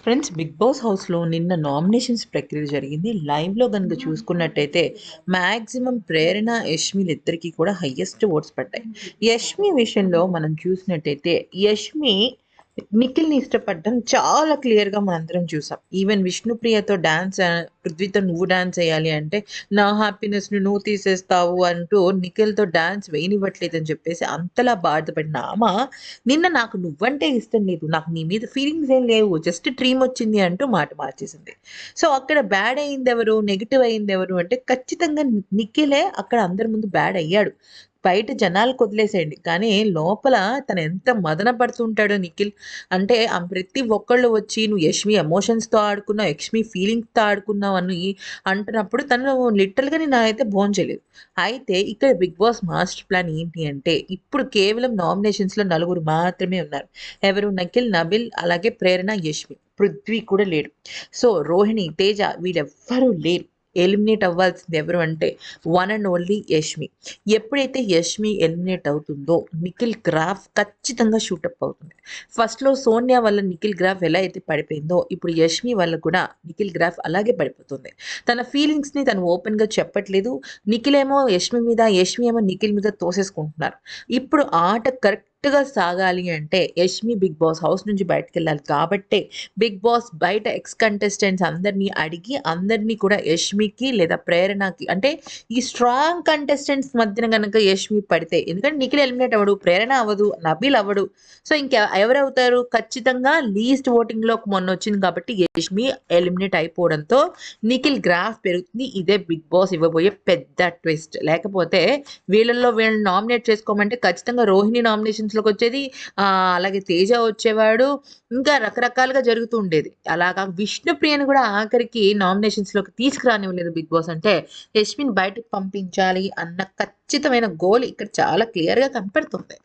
Friends, big boss హౌస్లో నిన్న nominations ప్రక్రియ జరిగింది. లైవ్లో కనుక చూసుకున్నట్టయితే మ్యాక్సిమం ప్రేరణ, యష్మిలు ఇద్దరికి కూడా హయ్యెస్ట్ ఓట్స్ పడ్డాయి. యష్మి విషయంలో మనం చూసినట్టయితే యష్మి నిఖిల్ని ఇష్టపడడం చాలా క్లియర్గా మనందరం చూసాం. ఈవెన్ విష్ణుప్రియతో డాన్స్, పృథ్వీతో నువ్వు డాన్స్ వేయాలి అంటే నా హ్యాపీనెస్ని నువ్వు తీసేస్తావు అంటూ నిఖిల్తో డాన్స్ వేయనివ్వట్లేదని చెప్పేసి అంతలా బాధపడిన ఆమె నిన్న నాకు నువ్వంటే ఇష్టం లేదు, నాకు నీ మీద ఫీలింగ్స్ ఏం లేవు, జస్ట్ డ్రీమ్ వచ్చింది అంటూ మాట మార్చేసింది. సో అక్కడ బ్యాడ్ అయింది ఎవరు, నెగిటివ్ అయింది ఎవరు అంటే ఖచ్చితంగా నిఖిలే అక్కడ అందరి ముందు బ్యాడ్ అయ్యాడు. బయట జనాలకు వదిలేసేయండి, కానీ లోపల తను ఎంత మదన పడుతుంటాడో నిఖిల్. అంటే ప్రతి ఒక్కళ్ళు వచ్చి నువ్వు యష్మి ఎమోషన్స్తో ఆడుకున్నావు, యష్మి ఫీలింగ్స్తో ఆడుకున్నావు అని అంటున్నప్పుడు తను లిటరల్గా నేను అయితే భోంచలేదు. అయితే ఇక్కడ బిగ్ బాస్ మాస్టర్ ప్లాన్ ఏంటి అంటే ఇప్పుడు కేవలం నామినేషన్స్లో నలుగురు మాత్రమే ఉన్నారు. ఎవరు? నఖిల్, నబిల్, అలాగే ప్రేరణ, యష్మి. పృథ్వీ కూడా లేడు. సో రోహిణి, తేజ వీళ్ళెవ్వరూ లేరు. ఎలిమినేట్ అవ్వాల్సింది ఎవరు అంటే వన్ అండ్ ఓన్లీ యష్మి. ఎప్పుడైతే యష్మి ఎలిమినేట్ అవుతుందో నిఖిల్ గ్రాఫ్ ఖచ్చితంగా షూటప్ అవుతుంది. ఫస్ట్లో సోనియా వల్ల నిఖిల్ గ్రాఫ్ ఎలా అయితే పడిపోయిందో ఇప్పుడు యష్మి వల్ల కూడా నిఖిల్ గ్రాఫ్ అలాగే పడిపోతుంది. తన ఫీలింగ్స్ని తను ఓపెన్గా చెప్పట్లేదు. నిఖిల్ ఏమో యష్మి మీద, యష్మి ఏమో నిఖిల్ మీద తోసేసుకుంటున్నారు. ఇప్పుడు ఆట కరెక్ట్గా సాగాలి అంటే యష్మి బిగ్ బాస్ హౌస్ నుంచి బయటకు వెళ్ళాలి. కాబట్టే బిగ్ బాస్ బయట ఎక్స్ కంటెస్టెంట్స్ అందరినీ అడిగి అందరినీ కూడా యష్మికి లేదా ప్రేరణకి, అంటే ఈ స్ట్రాంగ్ కంటెస్టెంట్స్ మధ్యన కనుక యష్మి పడితే, ఎందుకంటే నిఖిల్ ఎలిమినేట్ అవ్వడు, ప్రేరణ అవ్వదు, నబీల్ అవ్వడు, సో ఇంకా ఎవరవుతారు? ఖచ్చితంగా లీస్ట్ ఓటింగ్లో మొన్న వచ్చింది కాబట్టి యష్మి ఎలిమినేట్ అయిపోవడంతో నిఖిల్ గ్రాఫ్ పెరుగుతుంది. ఇదే బిగ్ బాస్ ఇవ్వబోయే పెద్ద ట్విస్ట్. లేకపోతే వీళ్ళల్లో వీళ్ళని నామినేట్ చేసుకోమంటే ఖచ్చితంగా రోహిణి నామినేషన్స్లోకి వచ్చేది, అలాగే తేజ వచ్చేవాడు, ఇంకా రకరకాలుగా జరుగుతూ ఉండేది. అలాగా విష్ణుప్రియని కూడా ఆఖరికి నామినేషన్స్లోకి తీసుకురానివ్వలేదు బిగ్ బాస్. అంటే యష్మిని బయటకు పంపించాలి అన్న ఖచ్చితమైన గోల్ ఇక్కడ చాలా క్లియర్గా కనపడుతుంది.